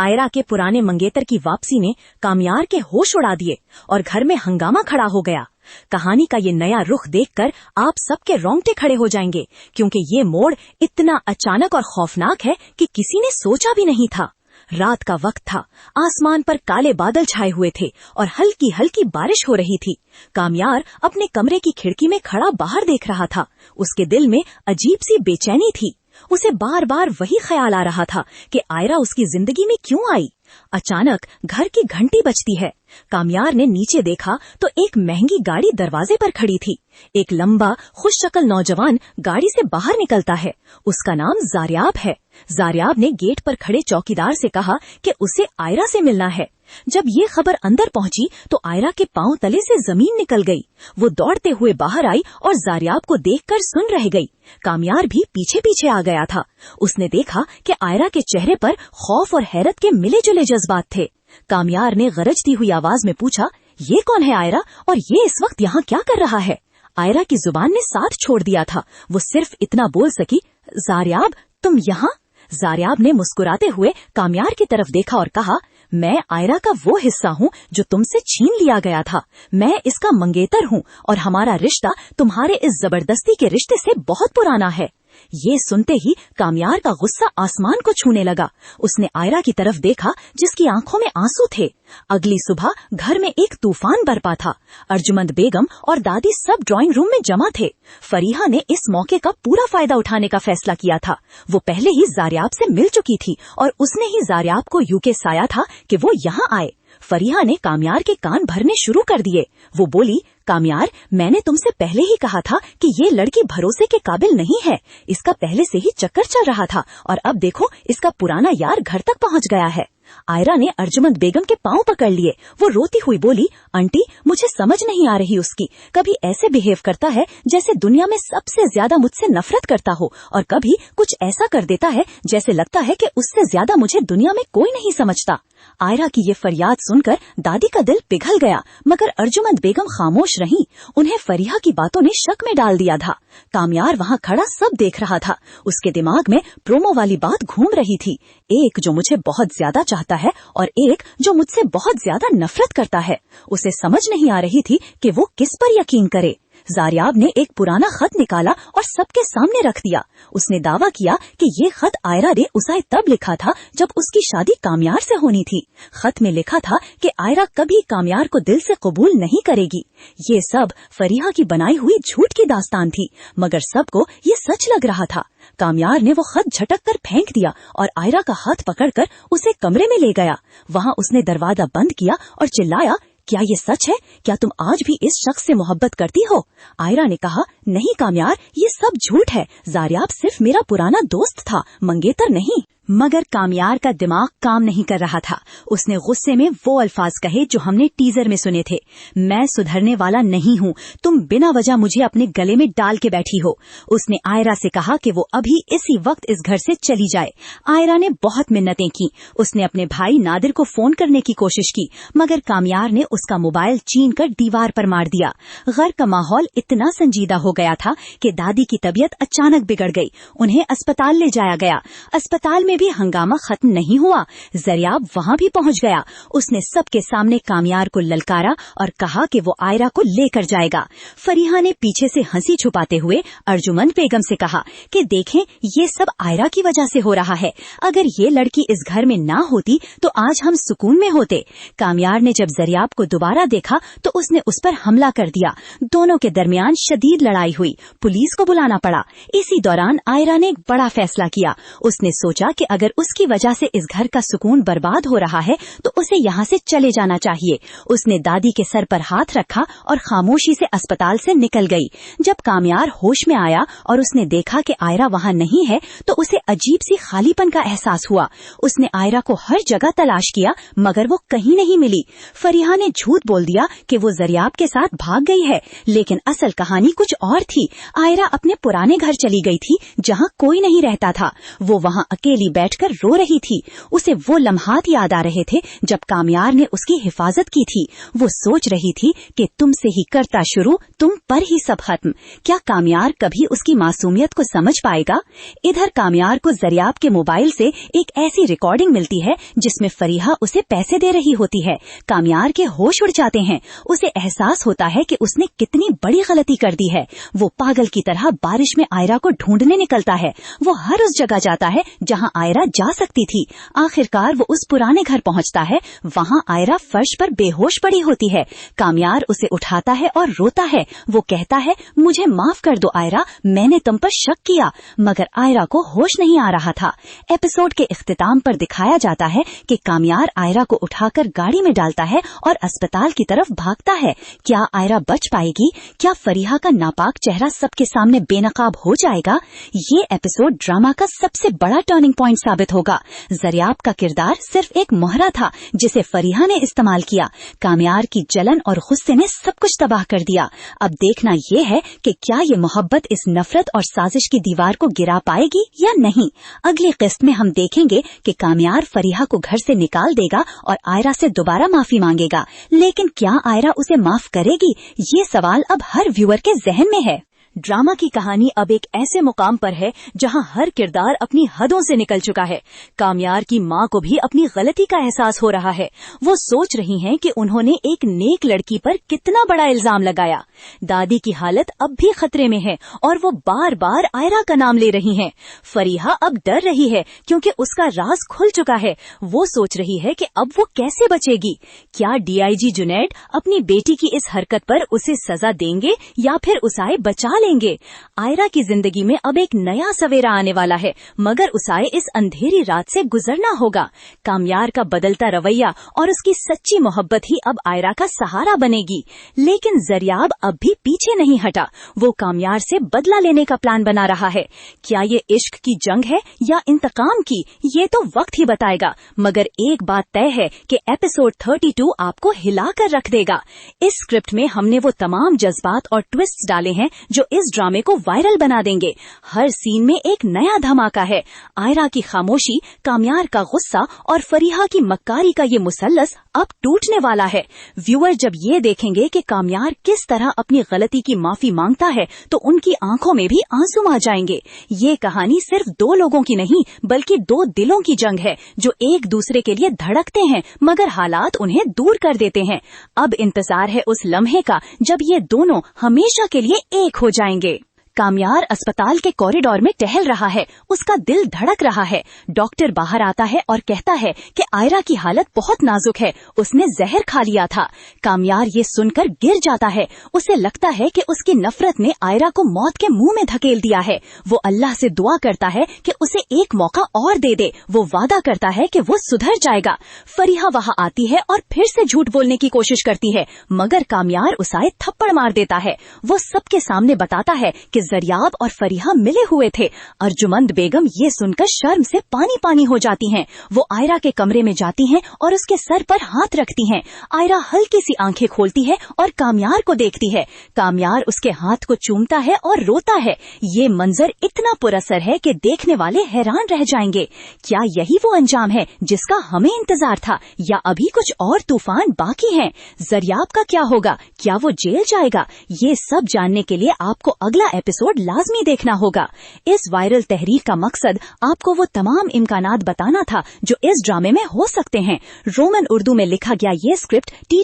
आयरा के पुराने मंगेतर की वापसी ने कामयार के होश उड़ा दिए और घर में हंगामा खड़ा हो गया। कहानी का ये नया रुख देखकर आप सबके रोंगटे खड़े हो जाएंगे, क्योंकि ये मोड़ इतना अचानक और खौफनाक है कि किसी ने सोचा भी नहीं था। रात का वक्त था, आसमान पर काले बादल छाए हुए थे और हल्की हल्की बारिश हो रही थी। कामयार अपने कमरे की खिड़की में खड़ा बाहर देख रहा था। उसके दिल में अजीब सी बेचैनी थी। उसे बार बार वही ख्याल आ रहा था कि आयरा उसकी जिंदगी में क्यों आई। अचानक घर की घंटी बजती है। कामयार ने नीचे देखा तो एक महंगी गाड़ी दरवाजे पर खड़ी थी। एक लंबा खुशशक्ल नौजवान गाड़ी से बाहर निकलता है। उसका नाम जारियाब है। जारियाब ने गेट पर खड़े चौकीदार से कहा कि उसे आयरा से मिलना है। जब ये खबर अंदर पहुंची तो आयरा के पांव तले से जमीन निकल गई। वो दौड़ते हुए बाहर आई और जारियाब को देखकर सुन रह गई। कामयार भी पीछे पीछे आ गया था। उसने देखा कि आयरा के चेहरे पर खौफ और हैरत के मिले जुले जज्बात थे। कामयार ने गरजती हुई आवाज में पूछा, ये कौन है आयरा, और ये इस वक्त यहाँ क्या कर रहा है? आयरा की जुबान ने साथ छोड़ दिया था। वो सिर्फ इतना बोल सकी, जारियाब तुम यहाँ? जारियाब ने मुस्कुराते हुए कामयार की तरफ देखा और कहा, मैं आयरा का वो हिस्सा हूँ जो तुमसे छीन लिया गया था। मैं इसका मंगेतर हूँ और हमारा रिश्ता तुम्हारे इस जबरदस्ती के रिश्ते से बहुत पुराना है। ये सुनते ही कामयार का गुस्सा आसमान को छूने लगा। उसने आयरा की तरफ देखा जिसकी आंखों में आंसू थे। अगली सुबह घर में एक तूफान बरपा था। अर्जुमंद बेगम और दादी सब ड्राइंग रूम में जमा थे। फरीहा ने इस मौके का पूरा फायदा उठाने का फैसला किया था। वो पहले ही जारियाब से मिल चुकी थी और उसने ही जारियाब को यूके साया था कि वो यहाँ आए। फरीहा ने कामयार के कान भरने शुरू कर दिए। वो बोली, कामयार, मैंने तुमसे पहले ही कहा था कि ये लड़की भरोसे के काबिल नहीं है। इसका पहले से ही चक्कर चल रहा था और अब देखो इसका पुराना यार घर तक पहुंच गया है। आयरा ने अर्जुमंद बेगम के पांव पकड़ लिए। वो रोती हुई बोली, आंटी, मुझे समझ नहीं आ रही उसकी। कभी ऐसे बिहेव करता है जैसे दुनिया में सबसे ज्यादा मुझसे नफरत करता हो, और कभी कुछ ऐसा कर देता है जैसे लगता है कि उससे ज्यादा मुझे दुनिया में कोई नहीं समझता। आयरा की ये फरियाद सुनकर दादी का दिल पिघल गया, मगर अर्जुमंद बेगम खामोश रहीं। उन्हें फरीहा की बातों ने शक में डाल दिया था। कामयार वहाँ खड़ा सब देख रहा था। उसके दिमाग में प्रोमो वाली बात घूम रही थी, एक जो मुझे बहुत ज्यादा चाहता है और एक जो मुझसे बहुत ज्यादा नफरत करता है। उसे समझ नहीं आ रही थी कि वो किस पर यकीन करे। जारियाब ने एक पुराना खत निकाला और सबके सामने रख दिया। उसने दावा किया कि ये खत आयरा ने उसे तब लिखा था जब उसकी शादी कामयार से होनी थी। खत में लिखा था कि आयरा कभी कामयार को दिल से कबूल नहीं करेगी। ये सब फरीहा की बनाई हुई झूठ की दास्तान थी, मगर सबको ये सच लग रहा था। कामयार ने वो खत झटक कर फेंक दिया और आयरा का हाथ पकड़कर उसे कमरे में ले गया। वहाँ उसने दरवाजा बंद किया और चिल्लाया, क्या ये सच है? क्या तुम आज भी इस शख्स से मोहब्बत करती हो? आयरा ने कहा, नहीं कामयार, ये सब झूठ है। जारियाब सिर्फ मेरा पुराना दोस्त था, मंगेतर नहीं। मगर कामयार का दिमाग काम नहीं कर रहा था। उसने गुस्से में वो अल्फाज कहे जो हमने टीजर में सुने थे, मैं सुधरने वाला नहीं हूँ, तुम बिना वजह मुझे अपने गले में डाल के बैठी हो। उसने आयरा से कहा कि वो अभी इसी वक्त इस घर से चली जाए। आयरा ने बहुत मिन्नतें की। उसने अपने भाई नादिर को फोन करने की कोशिश की, मगर कामयार ने उसका मोबाइल छीन कर दीवार पर मार दिया। घर का माहौल इतना संजीदा हो गया था कि दादी की तबीयत अचानक बिगड़ गई। उन्हें अस्पताल ले जाया गया। अस्पताल में भी हंगामा खत्म नहीं हुआ। जारियाब वहाँ भी पहुँच गया। उसने सबके सामने कामयार को ललकारा और कहा कि वो आयरा को लेकर जाएगा। फरीहा ने पीछे से हंसी छुपाते हुए अर्जुमंद बेगम से कहा कि देखें, ये सब आयरा की वजह से हो रहा है। अगर ये लड़की इस घर में ना होती तो आज हम सुकून में होते। कामयार ने जब जारियाब को दोबारा देखा तो उसने उस पर हमला कर दिया। दोनों के दरमियान शदीद लड़ाई हुई। पुलिस को बुलाना पड़ा। इसी दौरान आयरा ने एक बड़ा फैसला किया। उसने सोचा कि अगर उसकी वजह से इस घर का सुकून बर्बाद हो रहा है तो उसे यहाँ से चले जाना चाहिए। उसने दादी के सर पर हाथ रखा और खामोशी से अस्पताल से निकल गई। जब कामयार होश में आया और उसने देखा कि आयरा वहाँ नहीं है तो उसे अजीब सी खालीपन का एहसास हुआ। उसने आयरा को हर जगह तलाश किया, मगर वो कहीं नहीं मिली। फरीहा ने झूठ बोल दिया कि वो जारियाब के साथ भाग गई है, लेकिन असल कहानी कुछ और थी। आयरा अपने पुराने घर चली गई थी जहाँ कोई नहीं रहता था। वो वहाँ अकेली बैठकर रो रही थी। उसे वो लम्हात याद आ रहे थे जब कामयार ने उसकी हिफाजत की थी। वो सोच रही थी कि तुमसे ही करता शुरू, तुम पर ही सब खत्म। क्या कामयार कभी उसकी मासूमियत को समझ पाएगा? इधर कामयार को जरियाब के मोबाइल से एक ऐसी रिकॉर्डिंग मिलती है जिसमें फरीहा उसे पैसे दे रही होती है। कामयार के होश उड़ जाते हैं। उसे एहसास होता है कि उसने कितनी बड़ी गलती कर दी है। वो पागल की तरह बारिश में आयरा को ढूंढने निकलता है। वो हर उस जगह जाता है जहां आयरा जा सकती थी। आखिरकार वो उस पुराने घर पहुंचता है। वहां आयरा फर्श पर बेहोश पड़ी होती है। कामयार उसे उठाता है और रोता है। वो कहता है, मुझे माफ कर दो आयरा, मैंने तुम पर शक किया। मगर आयरा को होश नहीं आ रहा था। एपिसोड के इख्तिताम पर दिखाया जाता है कि कामयार आयरा को उठाकर गाड़ी में डालता है और अस्पताल की तरफ भागता है। क्या आयरा बच पाएगी? क्या फरीहा का नापाक चेहरा सबके सामने बेनकाब हो जाएगा? ये एपिसोड ड्रामा का सबसे बड़ा टर्निंग पॉइंट साबित होगा। जरियाब का किरदार सिर्फ एक मोहरा था जिसे फरीहा ने इस्तेमाल किया। कामयार की जलन और गुस्से ने सब कुछ तबाह कर दिया। अब देखना ये है कि क्या ये मोहब्बत इस नफरत और साजिश की दीवार को गिरा पाएगी या नहीं। अगली किस्त में हम देखेंगे कि कामयार फरीहा को घर से निकाल देगा और आयरा से दोबारा माफी मांगेगा। लेकिन क्या आयरा उसे माफ करेगी? ये सवाल अब हर व्यूअर के जहन में है। ड्रामा की कहानी अब एक ऐसे मुकाम पर है जहां हर किरदार अपनी हदों से निकल चुका है। कामयार की माँ को भी अपनी गलती का एहसास हो रहा है। वो सोच रही हैं कि उन्होंने एक नेक लड़की पर कितना बड़ा इल्जाम लगाया। दादी की हालत अब भी खतरे में है और वो बार बार आयरा का नाम ले रही हैं। फरीहा अब डर रही है क्योंकि उसका राज खुल चुका है। वो सोच रही है कि अब वो कैसे बचेगी। क्या डीआईजी जुनैद अपनी बेटी की इस हरकत पर उसे सजा देंगे या फिर उसाए बचा लेंगे? आयरा की जिंदगी में अब एक नया सवेरा आने वाला है, मगर उसाए इस अंधेरी रात से गुजरना होगा। कामयार का बदलता रवैया और उसकी सच्ची मोहब्बत ही अब आयरा का सहारा बनेगी। लेकिन जरियाब अब भी पीछे नहीं हटा। वो कामयार से बदला लेने का प्लान बना रहा है। क्या ये इश्क की जंग है या इंतकाम की? ये तो वक्त ही बताएगा। मगर एक बात तय है कि एपिसोड 32 आपको हिला कर रख देगा। इस स्क्रिप्ट में हमने वो तमाम जज्बात और ट्विस्ट डाले हैं जो इस ड्रामे को वायरल बना देंगे। हर सीन में एक नया धमाका है। आयरा की खामोशी, कामयार का गुस्सा और फरीहा की मक्कारी का ये मुसल्लस अब टूटने वाला है। व्यूअर जब ये देखेंगे कि कामयार किस तरह अपनी गलती की माफी मांगता है तो उनकी आंखों में भी आंसू आ जाएंगे। ये कहानी सिर्फ दो लोगों की नहीं बल्कि दो दिलों की जंग है जो एक दूसरे के लिए धड़कते हैं मगर हालात उन्हें दूर कर देते हैं। अब इंतजार है उस लम्हे का जब ये दोनों हमेशा के लिए एक हो जाएंगे। कामयार अस्पताल के कॉरिडोर में टहल रहा है। उसका दिल धड़क रहा है। डॉक्टर बाहर आता है और कहता है कि आयरा की हालत बहुत नाजुक है, उसने जहर खा लिया था। कामयार ये सुनकर गिर जाता है। उसे लगता है कि उसकी नफरत ने आयरा को मौत के मुंह में धकेल दिया है। वो अल्लाह से दुआ करता है कि उसे एक मौका और दे दे। वो वादा करता है कि वो सुधर जाएगा। फरीहा वहाँ आती है और फिर से झूठ बोलने की कोशिश करती है, मगर कामयार उसे थप्पड़ मार देता है। वो सबके सामने बताता है कि जरियाब और फरीहा मिले हुए थे। अर्जुमंद बेगम ये सुनकर शर्म से पानी पानी हो जाती हैं। वो आयरा के कमरे में जाती हैं और उसके सर पर हाथ रखती हैं। आयरा हल्की सी आंखें खोलती है और कामयार को देखती है। कामयार उसके हाथ को चूमता है और रोता है। ये मंजर इतना पुरअसर है कि देखने वाले हैरान रह जाएंगे। क्या यही वो अंजाम है जिसका हमें इंतजार था या अभी कुछ और तूफान बाकी हैं? जरियाब का क्या होगा? क्या वो जेल जाएगा? ये सब जानने के लिए आपको अगला एपिसोड लाजमी देखना होगा। इस वायरल तहरीर का मकसद आपको वो तमाम इम्कानात बताना था जो इस ड्रामे में हो सकते हैं। रोमन उर्दू में लिखा गया ये स्क्रिप्ट टी